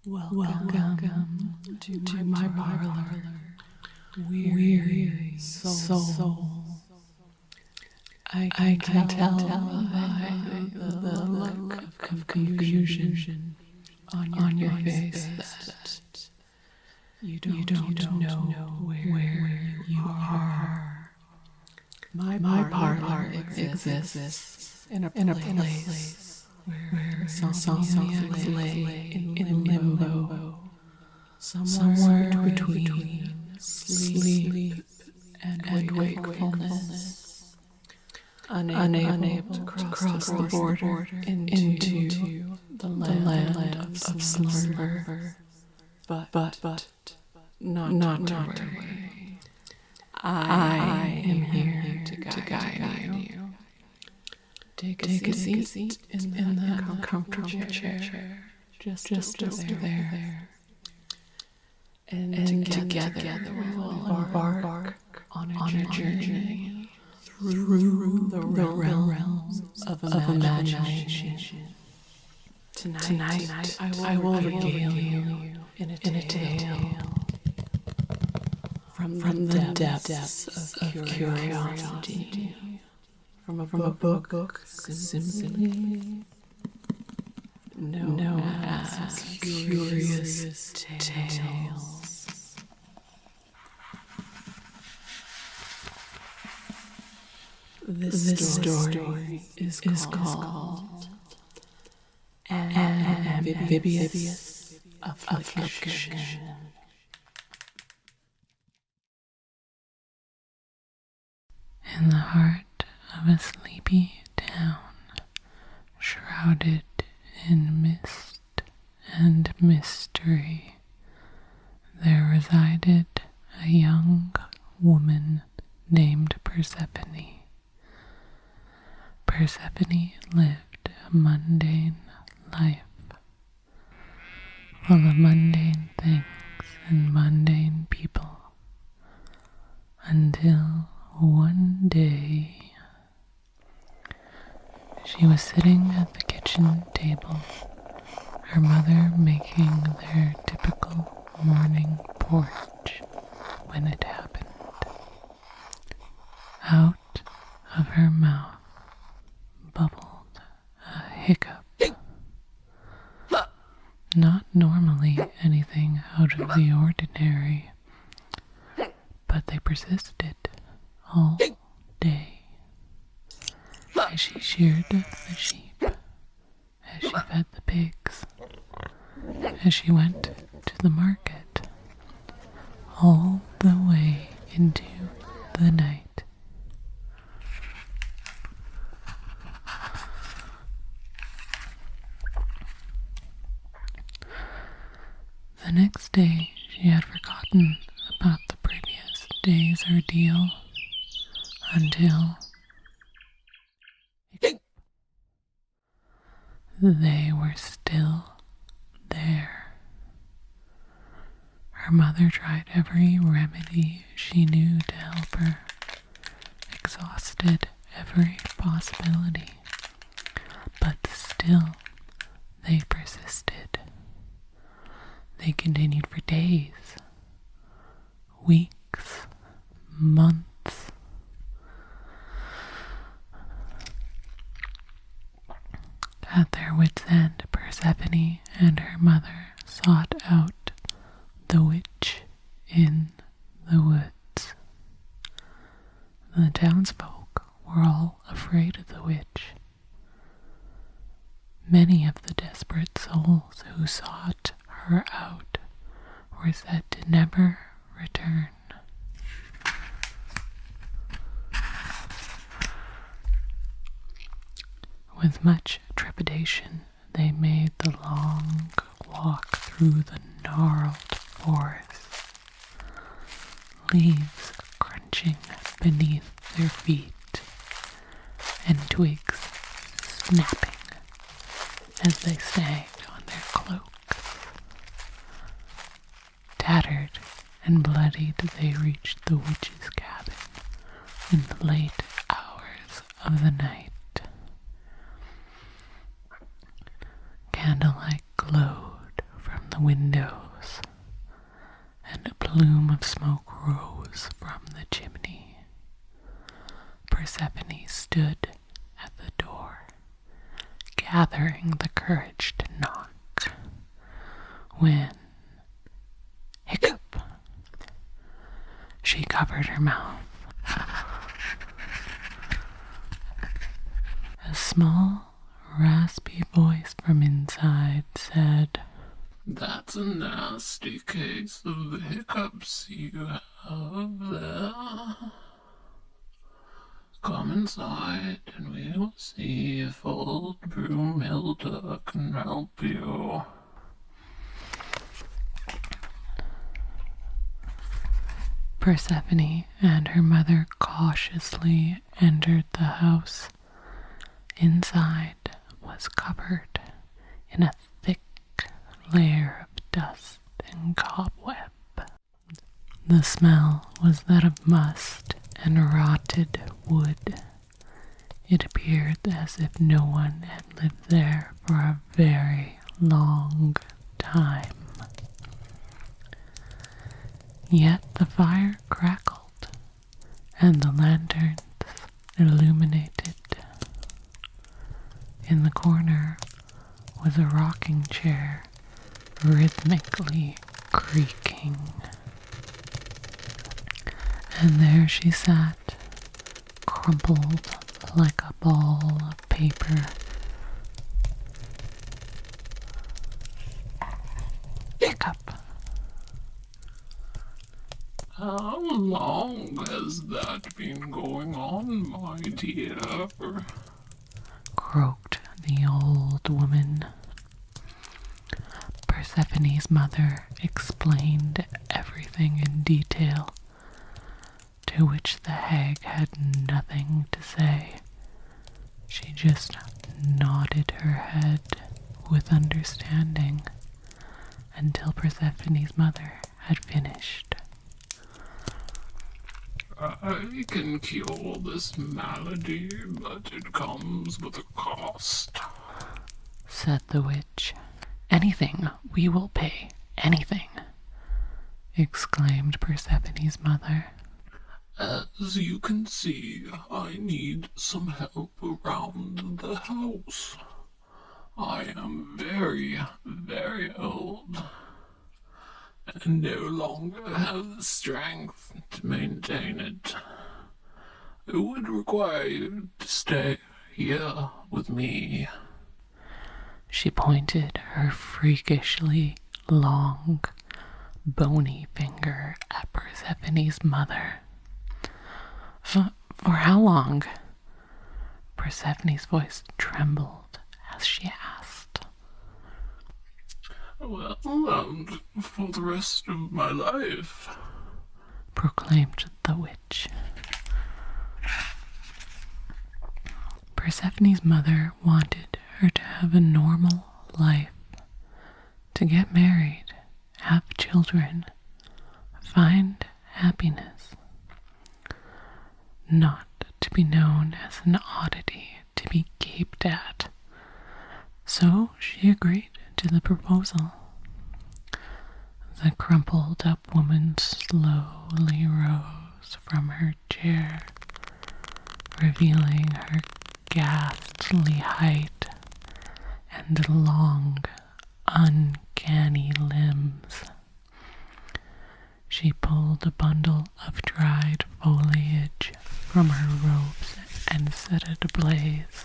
Welcome to my parlor, weary soul. I can tell by the look of confusion on your face that you don't know where you are. My parlor exists in a place where songs lay in limbo, somewhere between sleep and wakefulness, unable to cross the border into the land of slumber, but not to worry. I am here to guide you. Take a seat in the comfortable chair, just over there. And together we will embark on a journey through the realms of imagination. Tonight I will regale you in a tale from the depths of curiosity. From a book simply known as Curious Tales. This story is called An Amphibious Affliction. In the heart of a sleepy town, shrouded in mist and mystery, there resided a young woman named Persephone. Persephone lived a mundane life, full of mundane things and mundane people, until one day she was sitting at the kitchen table, her mother making their typical morning porridge, when it happened. Out of her mouth bubbled a hiccup. Not normally anything out of the ordinary, but they persisted all day. As she sheared the sheep, as she fed the pigs, as she went to the market, all the way into the night. The next day, she had forgotten about the previous day's ordeal until they were still there. Her mother tried every remedy she knew to help her, exhausted every possibility, but still they persisted. They continued for days, weeks, months. At their wits' end, Persephone and her mother sought out the witch in the woods. The townsfolk were all afraid of the witch. Many of the desperate souls who sought her out were said to never return. With much trepidation, they made the long walk through the gnarled forest, leaves crunching beneath their feet, and twigs snapping as they sagged on their cloaks. Tattered and bloodied, they reached the witch's cabin in the late hours of the night. Candlelight glowed from the the windows, and a plume of smoke rose from the chimney. Persephone stood at the door, gathering the courage to knock, when, hiccup, she covered her mouth. A small, raspy voice from inside said, "That's a nasty case of the hiccups you have there. Come inside and we will see if old Broomhilda can help you." Persephone and her mother cautiously entered the house. Inside was covered in a thick layer of dust and cobweb. The smell was that of must and rotted wood. It appeared as if no one had lived there for a very long time. Yet the fire crackled, and the lanterns illuminated. In the corner was a rocking chair, rhythmically creaking. And there she sat, crumpled like a ball of paper. Hiccup. How long has that been going on, my dear? Croaked the old woman. Persephone's mother explained everything in detail, to which the hag had nothing to say. She just nodded her head with understanding until Persephone's mother had finished. "I can cure this malady, but it comes with a cost," said the witch. "Anything, we will pay, anything," exclaimed Persephone's mother. "As you can see, I need some help around the house. I am very, very old, and no longer have the strength to maintain it. It would require you to stay here with me." She pointed her freakishly long, bony finger at Persephone's mother. For how long?" Persephone's voice trembled as she asked. "Well, for the rest of my life," proclaimed the witch. Persephone's mother wanted her to have a normal life, to get married, have children, find happiness. Not to be known as an oddity to be gaped at. So she agreed to the proposal. The crumpled up woman slowly rose from her chair, revealing her ghastly height and long, uncanny limbs. She pulled a bundle of dried foliage from her robes and set it ablaze,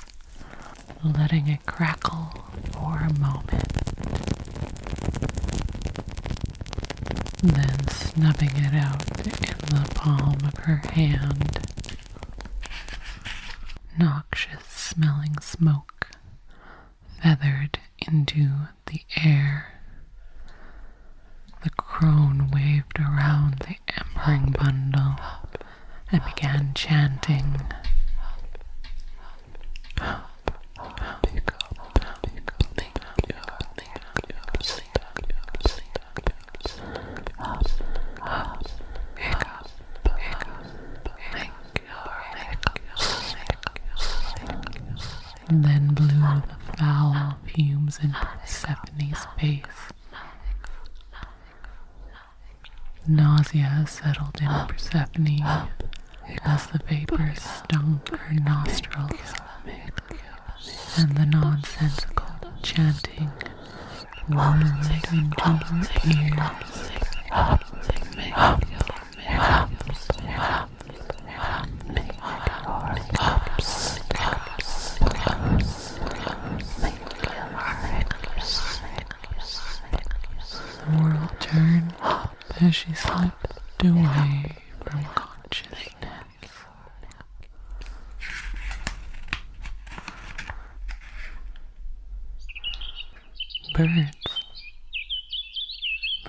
letting it crackle for a moment, then snuffing it out in the palm of her hand. Noxious smelling smoke feathered into the air. The crone waved around the embering bundle and began chanting. Then blew the foul fumes in Persephone's face, Nausea settled in Persephone as the vapors stung her nostrils, and the nonsensical chanting whirled into her ears. The world turned as she slipped away from consciousness.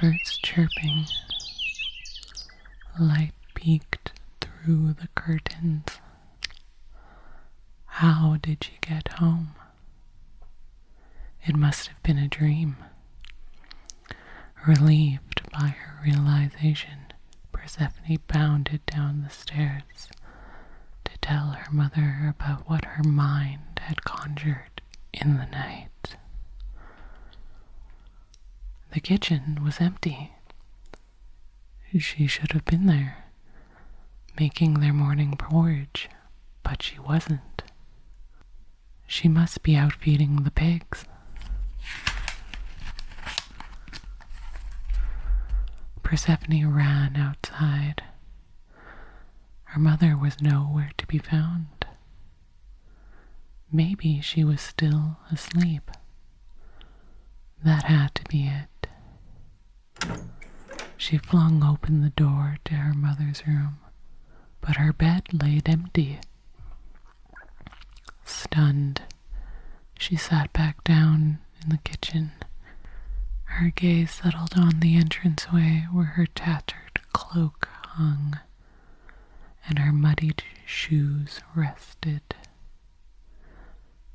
Birds chirping. Light peeked through the curtains. How did she get home? It must have been a dream. Relieved by her realization, Persephone bounded down the stairs to tell her mother about what her mind had conjured in the night. The kitchen was empty. She should have been there, making their morning porridge, but she wasn't. She must be out feeding the pigs. Persephone ran outside. Her mother was nowhere to be found. Maybe she was still asleep. That had to be it. She flung open the door to her mother's room, but her bed laid empty. Stunned, she sat back down in the kitchen. Her gaze settled on the entranceway where her tattered cloak hung and her muddied shoes rested.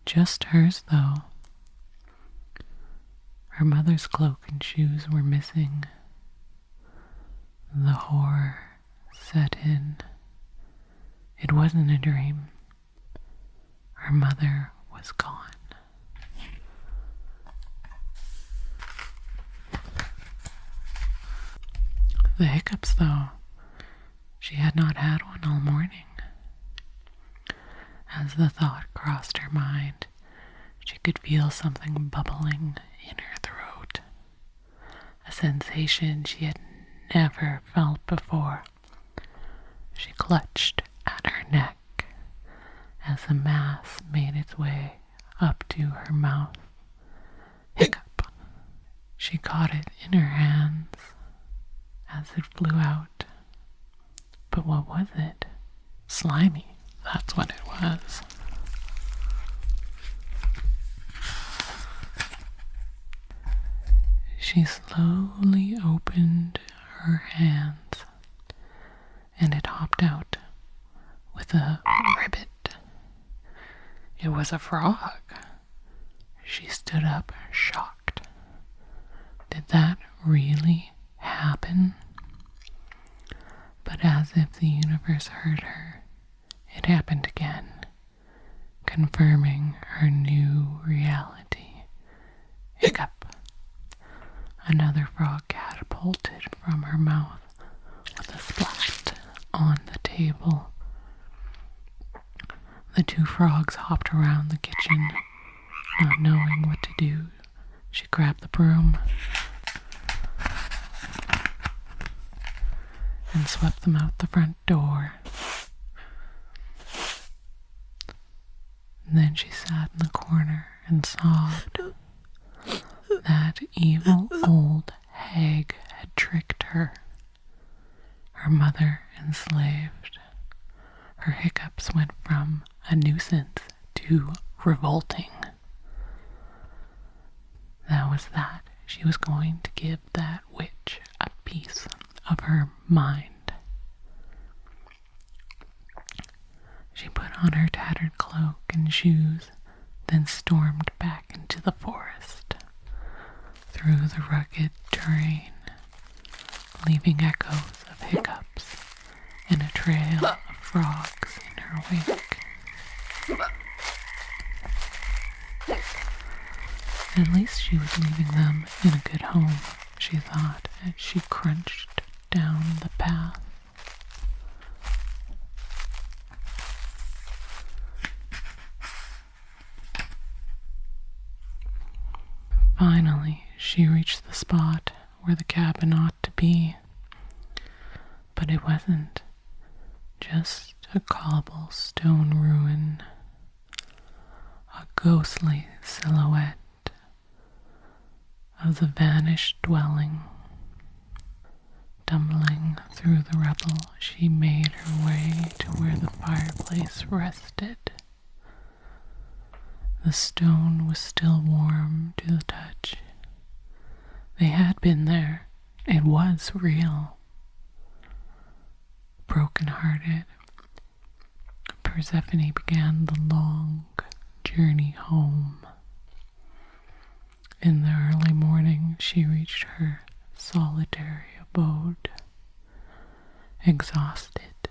Just hers, though. Her mother's cloak and shoes were missing. The horror set in. It wasn't a dream. Her mother was gone. The hiccups, though, she had not had one all morning. As the thought crossed her mind, she could feel something bubbling in her throat, a sensation she had never felt before. She clutched at her neck as the mass made its way up to her mouth. Hiccup! She caught it in her hands as it flew out. But what was it? Slimy, that's what it was. She slowly opened her hands, and it hopped out with a ribbit. It was a frog. She stood up, shocked. Did that really happen? But as if the universe heard her, it happened again, confirming her new reality. Hiccup! Another frog catapulted from her mouth with a splat on the table. The two frogs hopped around the kitchen, not knowing what to do. She grabbed the broom and swept them out the front door. And then she sat in the corner and sobbed. That evil old hag had tricked her. Her mother enslaved. Her hiccups went from a nuisance to revolting. That was that. She was going to give that witch a piece of her mind. She put on her tattered cloak and shoes, then stormed back into the forest, through the rugged terrain, leaving echoes of hiccups and a trail of frogs in her wake. At least she was leaving them in a good home, she thought, as she crunched down the path. Finally, she reached the spot where the cabin ought to be, but it wasn't just a cobblestone ruin, a ghostly silhouette of the vanished dwelling. Stumbling through the rubble, she made her way to where the fireplace rested. The stone was still warm to the touch. They had been there. It was real. Broken-hearted, Persephone began the long journey home. In the early morning, she reached her solitary abode. Exhausted,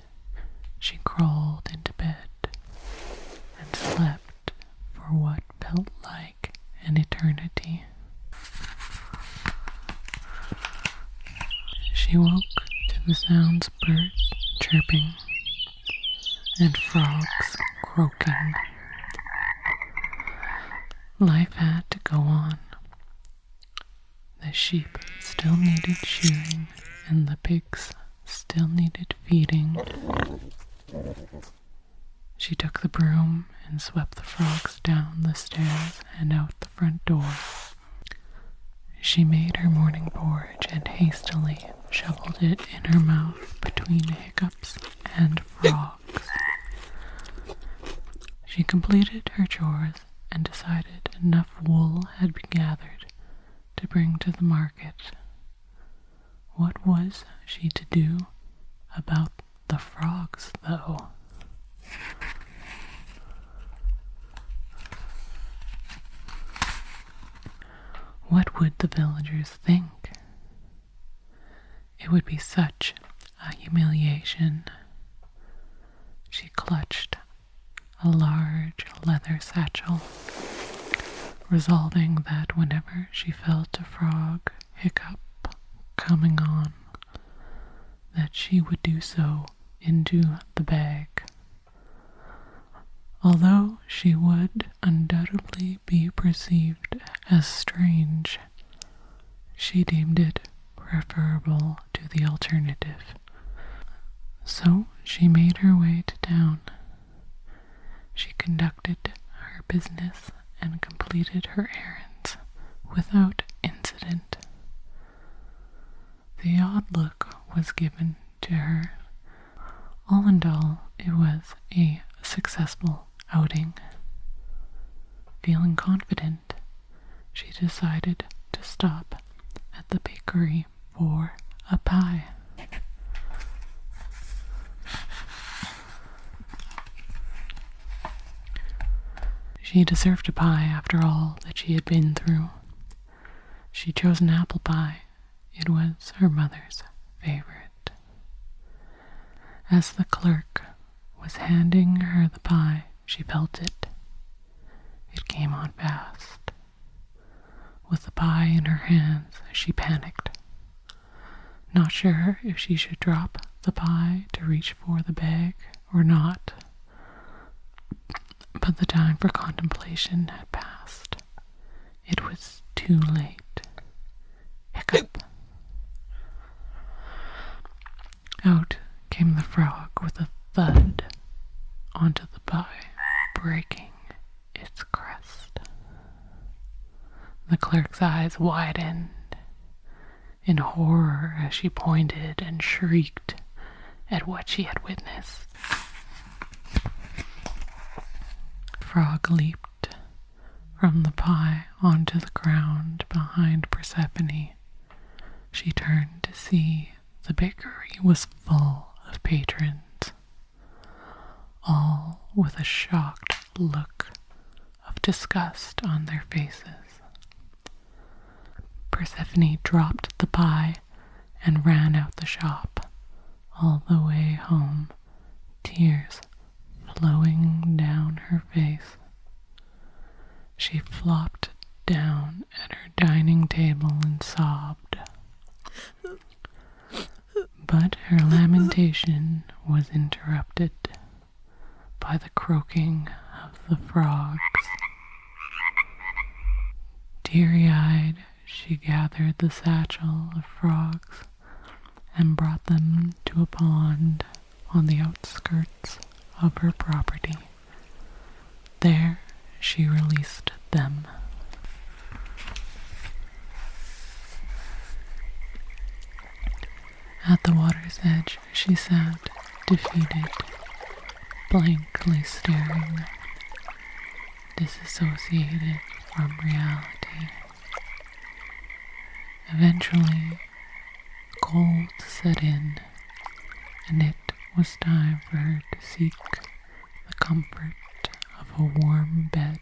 she crawled into bed and slept for what felt like an eternity. She woke to the sounds of birds chirping and frogs croaking. Life had to go on. The sheep still needed shearing, and the pigs still needed feeding. She took the broom and swept the frogs down the stairs and out the front door. She made her morning porridge and hastily shoveled it in her mouth between hiccups and frogs. She completed her chores and decided enough wool had been gathered to bring to the market. What was she to do about the frogs, though? What would the villagers think? It would be such a humiliation. She clutched a large leather satchel, resolving that whenever she felt a frog hiccup coming on, that she would do so into the bag. Although she would undoubtedly be perceived as strange, she deemed it preferable to the alternative. So she made her way to town. She conducted her business and completed her errands without incident. The odd look was given to her. All in all, it was a successful outing. Feeling confident, she decided to stop at the bakery for a pie. She deserved a pie after all that she had been through. She chose an apple pie. It was her mother's favorite. As the clerk was handing her the pie, she felt it. It came on fast. With the pie in her hands, she panicked, not sure if she should drop the pie to reach for the bag or not. But the time for contemplation had passed. It was too late. Hiccup. Out came the frog with a thud onto the pie, breaking its crust. The clerk's eyes widened in horror as she pointed and shrieked at what she had witnessed. Frog leaped from the pie onto the ground behind Persephone. She turned to see the bakery was full of patrons, all with a shocked look of disgust on their faces. Persephone dropped the pie and ran out the shop, all the way home, tears flowing down her face. She flopped down at her dining table and sobbed. But her lamentation was interrupted by the croaking of the frogs. Teary-eyed, she gathered the satchel of frogs and brought them to a pond on the outskirts of her property. There she released them. At the water's edge she sat, defeated, blankly staring, disassociated from reality. Eventually, cold set in, and it was time for her to seek the comfort of a warm bed.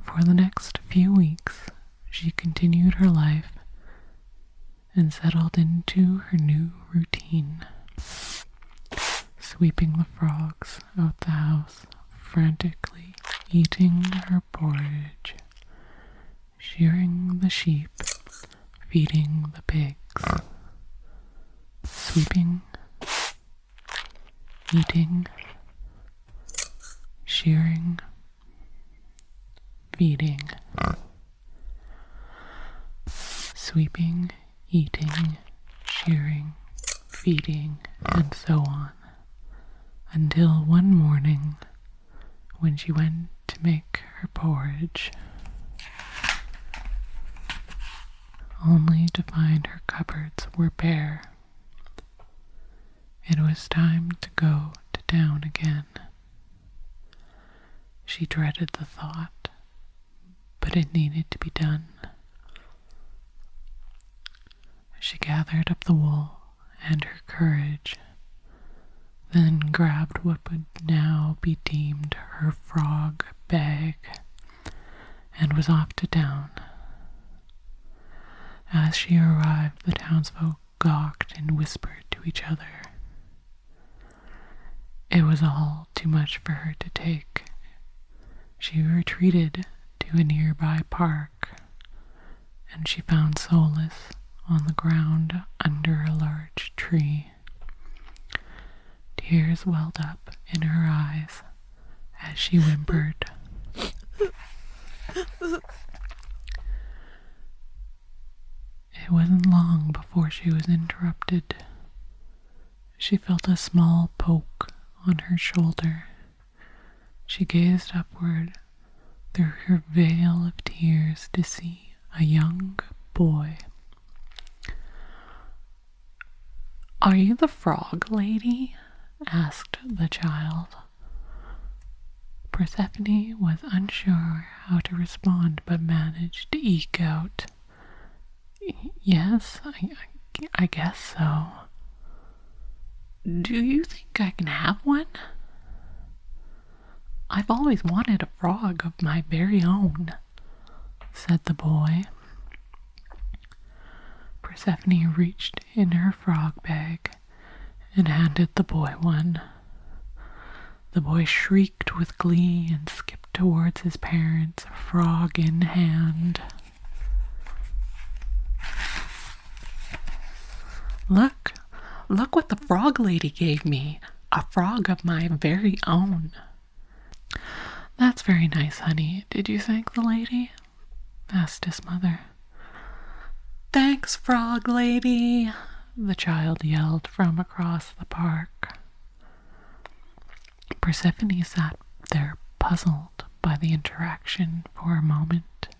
For the next few weeks, she continued her life and settled into her new routine, sweeping the frogs out the house, frantically eating her porridge, shearing the sheep, feeding the pigs, sweeping, eating, shearing, feeding, sweeping, eating, shearing, feeding, and so on, until one morning when she went to make her porridge, only to find her cupboards were bare. It was time to go to town again. She dreaded the thought, but it needed to be done. She gathered up the wool and her courage, then grabbed what would now be deemed her frog bag, and was off to town. As she arrived, the townsfolk gawked and whispered to each other. It was all too much for her to take. She retreated to a nearby park, and she found solace on the ground under a large tree. Tears welled up in her eyes as she whimpered. It wasn't long before she was interrupted. She felt a small poke on her shoulder. She gazed upward through her veil of tears to see a young boy. "Are you the frog lady?" asked the child. Persephone was unsure how to respond, but managed to eke out, "Yes, I guess so." "Do you think I can have one?" "I've always wanted a frog of my very own," said the boy. Persephone reached in her frog bag and handed the boy one. The boy shrieked with glee and skipped towards his parents, frog in hand. Look what the frog lady gave me, a frog of my very own." "That's very nice, honey. Did you thank the lady?" asked his mother. "Thanks, frog lady," the child yelled from across the park. Persephone sat there puzzled by the interaction for a moment.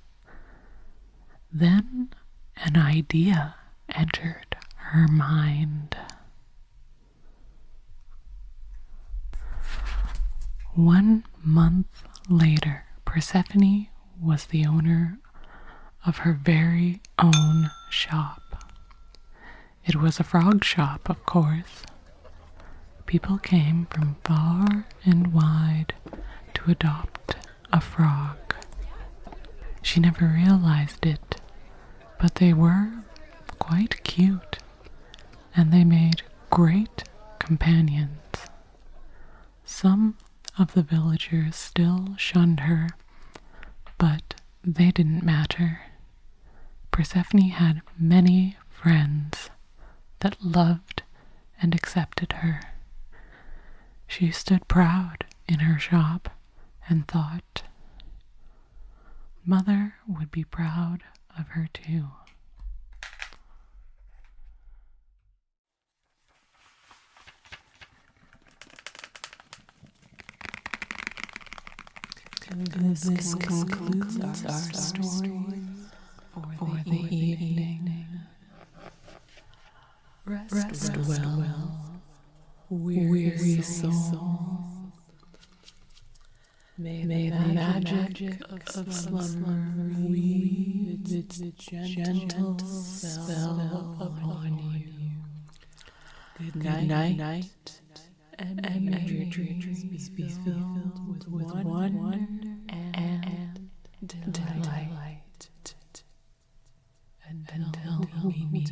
Then an idea entered her mind. 1 month later, Persephone was the owner of her very own shop. It was a frog shop, of course. People came from far and wide to adopt a frog. She never realized it, but they were quite cute, and they made great companions. Some of the villagers still shunned her, but they didn't matter. Persephone had many friends that loved and accepted her. She stood proud in her shop and thought, Mother would be proud of her too. This concludes our story for the evening. Rest well, weary soul. May the magic of slumber weave its gentle spell upon you. Good night, and may your dreams be filled with wonder and delight. Until we meet